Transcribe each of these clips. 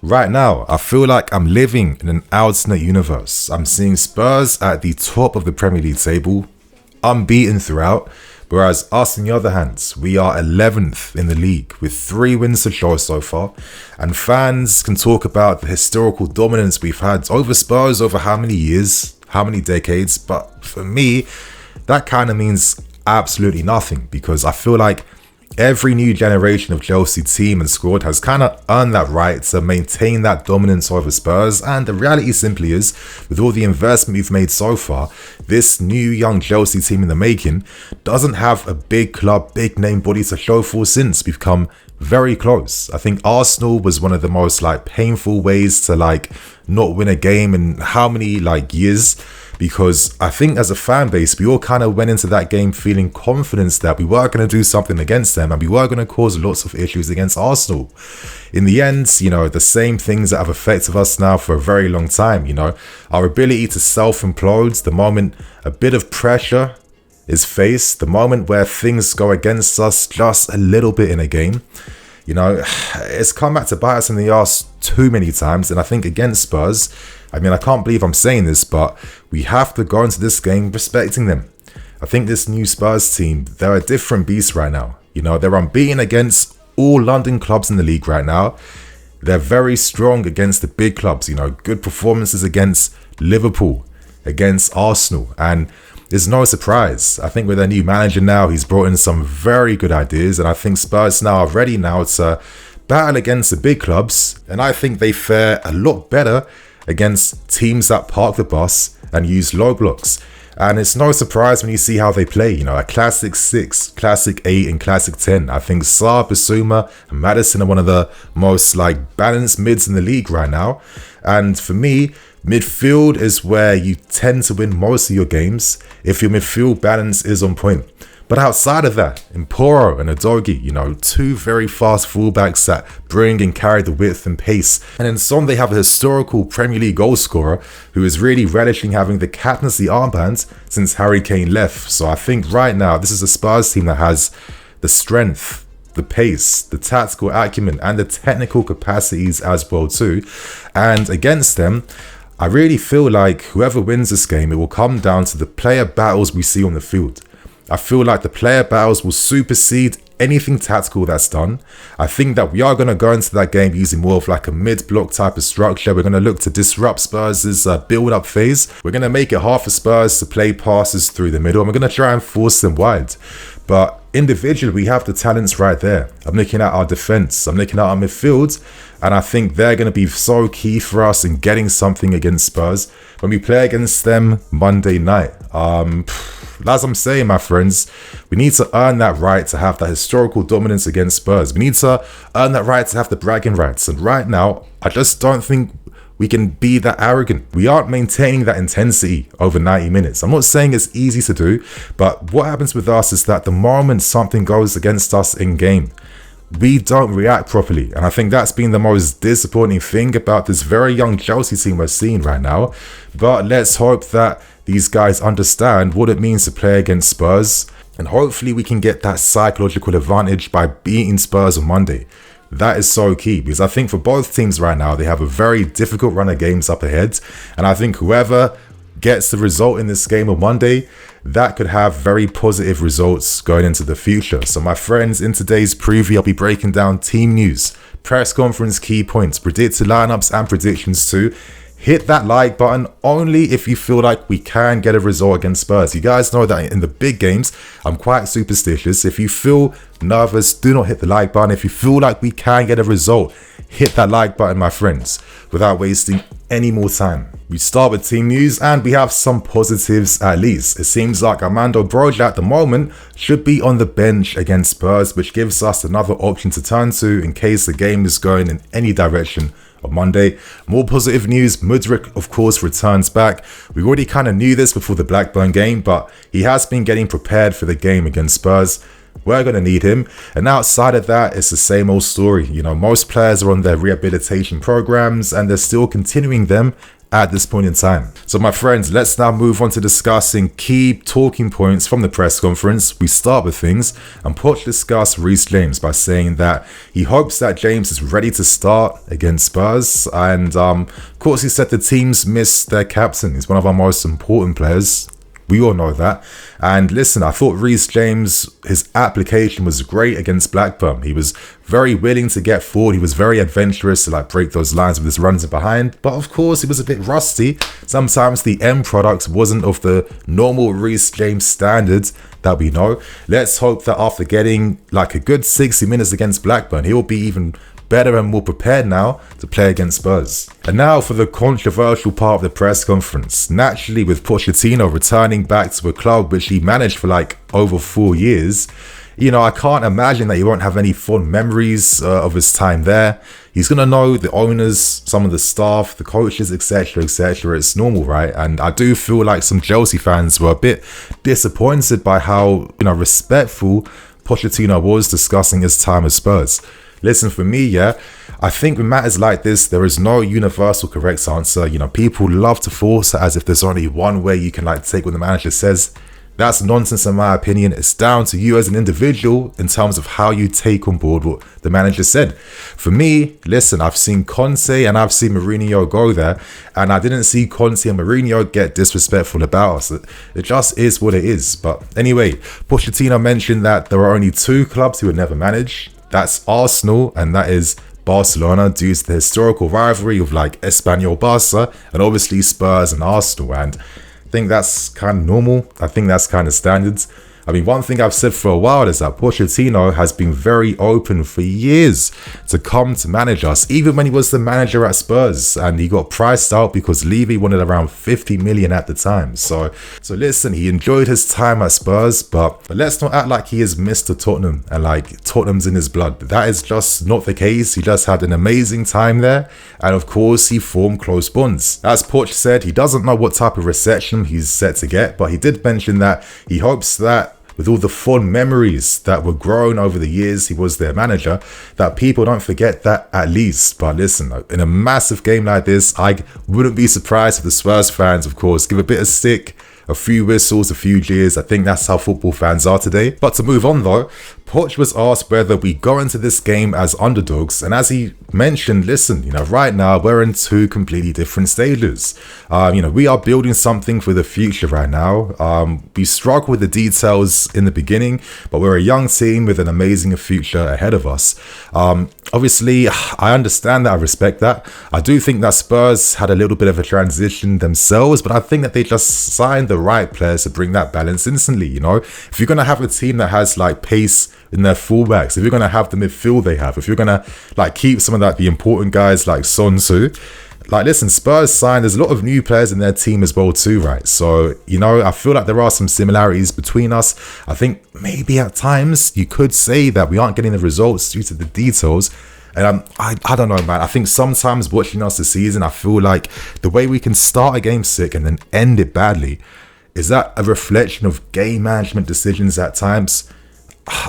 Right now, I feel like I'm living in an alternate universe. I'm seeing Spurs at the top of the Premier League table, unbeaten throughout, whereas us on the other hand, we are 11th in the league with 3 wins to show so far, and fans can talk about the historical dominance we've had over Spurs over how many years, how many decades, but for me, that kind of means absolutely nothing, because I feel like every new generation of Chelsea team and squad has kind of earned that right to maintain that dominance over Spurs, and the reality simply is, with all the investment we've made so far, this new young Chelsea team in the making doesn't have a big club, big name body to show for since we've come very close. I think Arsenal was one of the most painful ways to not win a game in how many years, because I think as a fan base, we all kind of went into that game feeling confidence that we were going to do something against them and we were going to cause lots of issues against Arsenal. In the end, the same things that have affected us now for a very long time, our ability to self-implode the moment a bit of pressure is faced, the moment where things go against us just a little bit in a game. It's come back to bite us in the arse too many times, and I think against Spurs, I can't believe I'm saying this, but we have to go into this game respecting them. I think this new Spurs team, they're a different beast right now. They're unbeaten against all London clubs in the league right now. They're very strong against the big clubs, good performances against Liverpool, against Arsenal, and it's no surprise. I think with their new manager now, he's brought in some very good ideas, and I think Spurs now are ready now to battle against the big clubs, and I think they fare a lot better against teams that park the bus and use low blocks. And it's no surprise when you see how they play, a classic 6, classic 8 and classic 10. I think Sarr, Bissouma and Maddison are one of the most balanced mids in the league right now. And for me, midfield is where you tend to win most of your games if your midfield balance is on point. But outside of that, Imporo and Udogie, 2 very fast fullbacks that bring and carry the width and pace. And in Son, they have a historical Premier League goal scorer who is really relishing having the captaincy armband since Harry Kane left. So I think right now, this is a Spurs team that has the strength, the pace, the tactical acumen, and the technical capacities as well too. And against them, I really feel like whoever wins this game, it will come down to the player battles we see on the field. I feel like the player battles will supersede anything tactical that's done. I think that we are going to go into that game using more of a mid-block type of structure. We're going to look to disrupt Spurs' build-up phase. We're going to make it hard for Spurs to play passes through the middle, and we're going to try and force them wide. But individually, we have the talents right there. I'm looking at our defense. I'm looking at our midfield, and I think they're going to be so key for us in getting something against Spurs when we play against them Monday night. As I'm saying, my friends, we need to earn that right to have that historical dominance against Spurs. We need to earn that right to have the bragging rights. And right now, I just don't think we can be that arrogant. We aren't maintaining that intensity over 90 minutes. I'm not saying it's easy to do, but what happens with us is that the moment something goes against us in game, we don't react properly. And I think that's been the most disappointing thing about this very young Chelsea team we're seeing right now. But let's hope that these guys understand what it means to play against Spurs, and hopefully we can get that psychological advantage by beating Spurs on Monday. That is so key, because I think for both teams right now, they have a very difficult run of games up ahead, and I think whoever gets the result in this game on Monday, that could have very positive results going into the future. So my friends, in today's preview, I'll be breaking down team news, press conference key points, predicted lineups and predictions too. Hit that like button only if you feel like we can get a result against Spurs. You guys know that in the big games, I'm quite superstitious. If you feel nervous, do not hit the like button. If you feel like we can get a result, hit that like button, my friends, without wasting any more time. We start with team news, and we have some positives at least. It seems like Armando Broja at the moment should be on the bench against Spurs, which gives us another option to turn to in case the game is going in any direction on Monday. More positive news, Mudryk of course returns back. We already kind of knew this before the Blackburn game, but he has been getting prepared for the game against Spurs. We're going to need him. And outside of that, it's the same old story. Most players are on their rehabilitation programs and they're still continuing them at this point in time. So my friends, let's now move on to discussing key talking points from the press conference. We start with things, and Poch discussed Reece James by saying that he hopes that James is ready to start against Spurs, and of course he said the teams missed their captain. He's one of our most important players. We all know that. And listen, I thought Reece James, his application was great against Blackburn. He was very willing to get forward. He was very adventurous to like break those lines with his runs in behind. But of course, he was a bit rusty. Sometimes the end product wasn't of the normal Reece James standards that we know. Let's hope that after getting like a good 60 minutes against Blackburn, he will be even better and more prepared now to play against Spurs. And now for the controversial part of the press conference. Naturally, with Pochettino returning back to a club which he managed for like over 4 years, you know, I can't imagine that he won't have any fond memories of his time there. He's going to know the owners, some of the staff, the coaches, etc, etc. It's normal, right? And I do feel like some Chelsea fans were a bit disappointed by how, you know, respectful Pochettino was discussing his time at Spurs. Listen, for me, yeah, I think with matters like this, there is no universal correct answer. You know, people love to force it as if there's only one way you can like take what the manager says. That's nonsense in my opinion. It's down to you as an individual in terms of how you take on board what the manager said. For me, listen, I've seen Conte and I've seen Mourinho go there, and I didn't see Conte and Mourinho get disrespectful about us. It just is what it is. But anyway, Pochettino mentioned that there are only 2 clubs he would never manage. That's Arsenal and that is Barcelona, due to the historical rivalry of like Espanyol Barca and obviously Spurs and Arsenal. And I think that's kind of normal. I think that's kind of standards. I mean, one thing I've said for a while is that Pochettino has been very open for years to come to manage us, even when he was the manager at Spurs, and he got priced out because Levy wanted around 50 million at the time. So listen, he enjoyed his time at Spurs, but let's not act like he is Mr. Tottenham and like Tottenham's in his blood. That is just not the case. He just had an amazing time there, and of course he formed close bonds. As Poch said, he doesn't know what type of reception he's set to get, but he did mention that he hopes that with all the fond memories that were grown over the years he was their manager, that people don't forget that at least. But listen, in a massive game like this, I wouldn't be surprised if the Spurs fans, of course, give a bit of stick, a few whistles, a few jeers. I think that's how football fans are today. But to move on though, Poch was asked whether we go into this game as underdogs, and as he mentioned, listen, you know, right now we're in 2 completely different stages. You know, we are building something for the future right now. We struggle with the details in the beginning, but we're a young team with an amazing future ahead of us. Obviously, I understand that, I respect that. I do think that Spurs had a little bit of a transition themselves, but I think that they just signed the right players to bring that balance instantly. You know, if you're going to have a team that has like pace in their fullbacks, if you're going to have the midfield they have, if you're going to like keep some of that, the important guys like Son too, like listen, Spurs signed, there's a lot of new players in their team as well too, right? So, you know, I feel like there are some similarities between us. I think maybe at times you could say that we aren't getting the results due to the details. And I don't know, man. I think sometimes watching us this season, I feel like the way we can start a game sick and then end it badly, is that a reflection of game management decisions at times?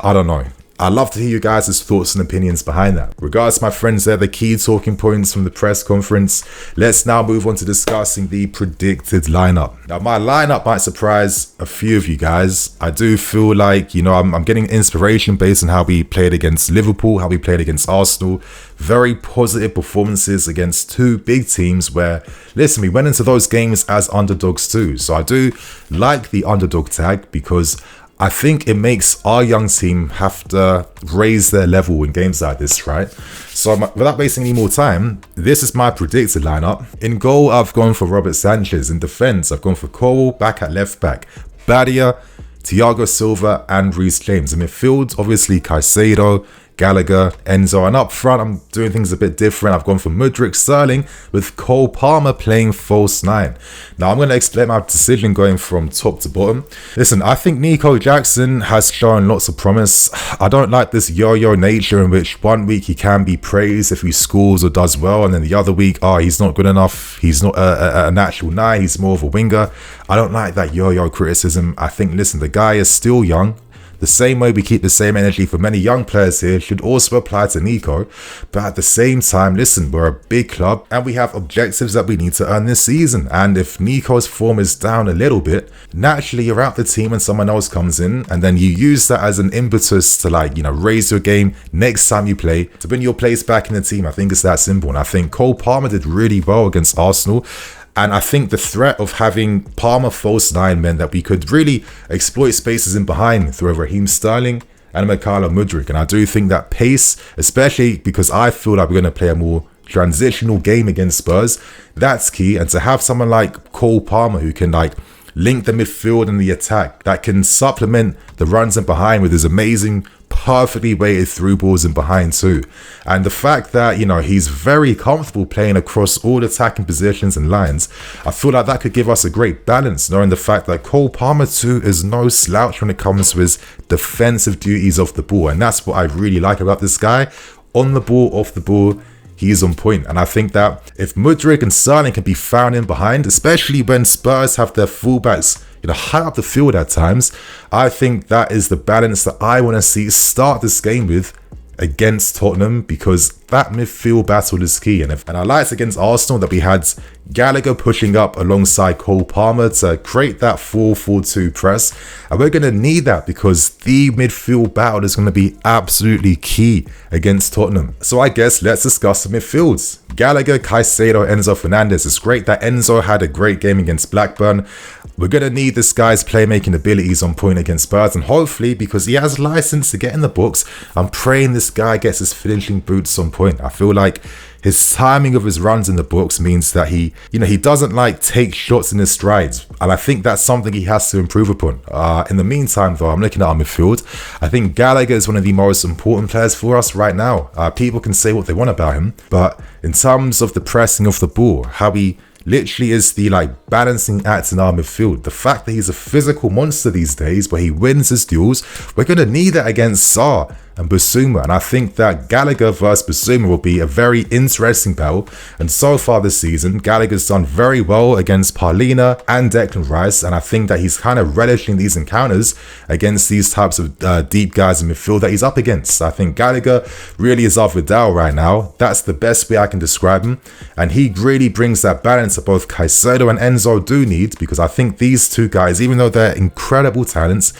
I don't know. I'd love to hear you guys' thoughts and opinions behind that. Regards, my friends, they're the key talking points from the press conference. Let's now move on to discussing the predicted lineup. Now, my lineup might surprise a few of you guys. I do feel like, you know, I'm getting inspiration based on how we played against Liverpool, how we played against Arsenal. Very positive performances against 2 big teams where, listen, we went into those games as underdogs too. So I do like the underdog tag because I think it makes our young team have to raise their level in games like this, right? So without wasting any more time, this is my predicted lineup. In goal, I've gone for Robert Sanchez. In defense, I've gone for Cole back at left back, Badia, Thiago Silva and Reece James. In midfield, obviously Caicedo, Gallagher, Enzo, and up front I'm doing things a bit different. I've gone for Mudryk, Sterling with Cole Palmer playing false 9. Now I'm going to explain my decision going from top to bottom. Listen, I think Nico Jackson has shown lots of promise. I don't like this yo-yo nature in which one week he can be praised if he scores or does well, and then the other week, he's not good enough, he's not a natural 9, he's more of a winger. I don't like that yo-yo criticism. I think, listen, the guy is still young. The same way we keep the same energy for many young players here should also apply to Nico. But at the same time, listen, we're a big club and we have objectives that we need to earn this season. And if Nico's form is down a little bit, naturally you're out the team and someone else comes in, and then you use that as an impetus to, like, you know, raise your game next time you play, to win your place back in the team. I think it's that simple. And I think Cole Palmer did really well against Arsenal. And I think the threat of having Palmer false nine meant that we could really exploit spaces in behind through Raheem Sterling and Mykhailo Mudryk. And I do think that pace, especially because I feel like we're going to play a more transitional game against Spurs, that's key. And to have someone like Cole Palmer who can, like, link the midfield and the attack, that can supplement the runs in behind with his amazing perfectly weighted through balls in behind too. And the fact that, you know, he's very comfortable playing across all attacking positions and lines, I feel like that could give us a great balance, knowing the fact that Cole Palmer too is no slouch when it comes to his defensive duties off the ball. And that's what I really like about this guy. On the ball, off the ball, he's on point. And I think that if Mudryk and Sterling can be found in behind, especially when Spurs have their fullbacks, you know, high up the field at times, I think that is the balance that I want to see start this game with against Tottenham, because that midfield battle is key. And I liked against Arsenal that we had Gallagher pushing up alongside Cole Palmer to create that 4-4-2 press. And we're going to need that because the midfield battle is going to be absolutely key against Tottenham. So I guess let's discuss the midfields. Gallagher, Caicedo, Enzo Fernandez. It's great that Enzo had a great game against Blackburn. We're going to need this guy's playmaking abilities on point against Spurs, and hopefully, because he has license to get in the books, I'm praying this guy gets his finishing boots on point. I feel like his timing of his runs in the books means that he doesn't like take shots in his strides, and I think that's something he has to improve upon. In the meantime, though, I'm looking at our midfield. I think Gallagher is one of the most important players for us right now. People can say what they want about him, but in terms of the pressing of the ball, how he literally is the, like, balancing act in our midfield, the fact that he's a physical monster these days where he wins his duels, we're going to need that against Sarr and Bissouma. And I think that Gallagher versus Bissouma will be a very interesting battle. And so far this season, Gallagher's done very well against Paulina and Declan Rice, and I think that he's kind of relishing these encounters against these types of deep guys in midfield that he's up against. I think Gallagher really is our Vidal right now. That's the best way I can describe him, and he really brings that balance that both Caicedo and Enzo do need, because I think these two guys, even though they're incredible talents,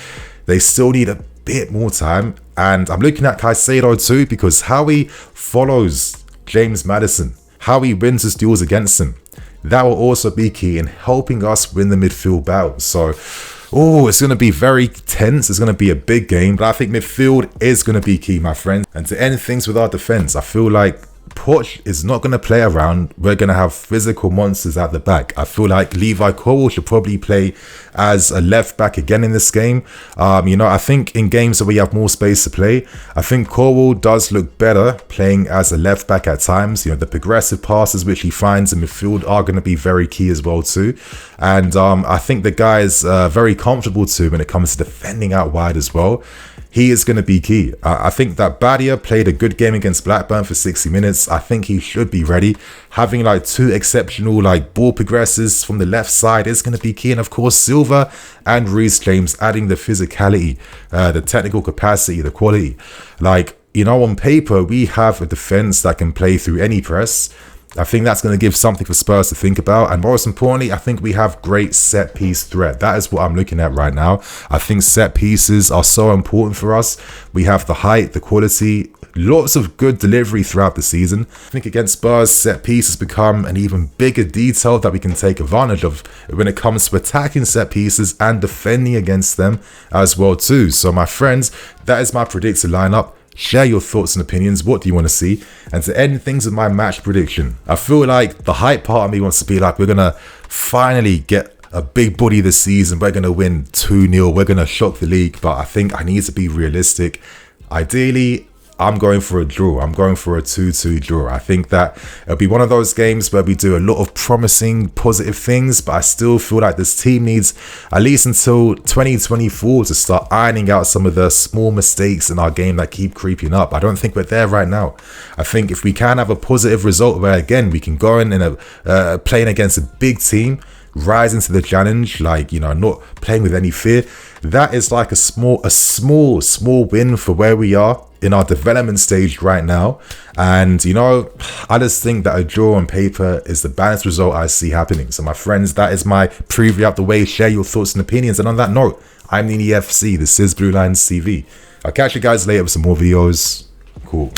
they still need a bit more time. And I'm looking at Caicedo too, because how he follows James Maddison, how he wins his duels against him, that will also be key in helping us win the midfield battle. So, it's going to be very tense. It's going to be a big game, but I think midfield is going to be key, my friends. And to end things with our defense, I feel like Poch is not going to play around. We're going to have physical monsters at the back. I feel like Levi Colwill should probably play as a left back again in this game. I think in games where we have more space to play, I think Colwill does look better playing as a left back at times. The progressive passes which he finds in midfield are going to be very key as well too. And I think the guy is very comfortable too when it comes to defending out wide as well. He is going to be key. I think that Badia played a good game against Blackburn for 60 minutes. I think he should be ready. Having like two exceptional ball progressors from the left side is going to be key. And of course, Silva and Reece James adding the physicality, the technical capacity, the quality. On paper, we have a defense that can play through any press. I think that's going to give something for Spurs to think about. And most importantly, I think we have great set piece threat. That is what I'm looking at right now. I think set pieces are so important for us. We have the height, the quality, lots of good delivery throughout the season. I think against Spurs, set piece has become an even bigger detail that we can take advantage of when it comes to attacking set pieces and defending against them as well too. So my friends, that is my predicted lineup. Share your thoughts and opinions. What do you want to see? And to end things with my match prediction, I feel like the hype part of me wants to be like, we're going to finally get a big body this season. We're going to win 2-0. We're going to shock the league. But I think I need to be realistic. Ideally, I'm going for a draw. I'm going for a 2-2 draw. I think that it'll be one of those games where we do a lot of promising, positive things, but I still feel like this team needs at least until 2024 to start ironing out some of the small mistakes in our game that keep creeping up. I don't think we're there right now. I think if we can have a positive result where, again, we can go in playing against a big team rising to the challenge, like, you know, not playing with any fear. That is like a small win for where we are in our development stage right now. And, you know, I just think that a draw on paper is the balanced result I see happening. So my friends, that is my preview out the way. Share your thoughts and opinions. And on that note, I'm Nini FC. This is Blue Lions TV. I'll catch you guys later with some more videos. Cool.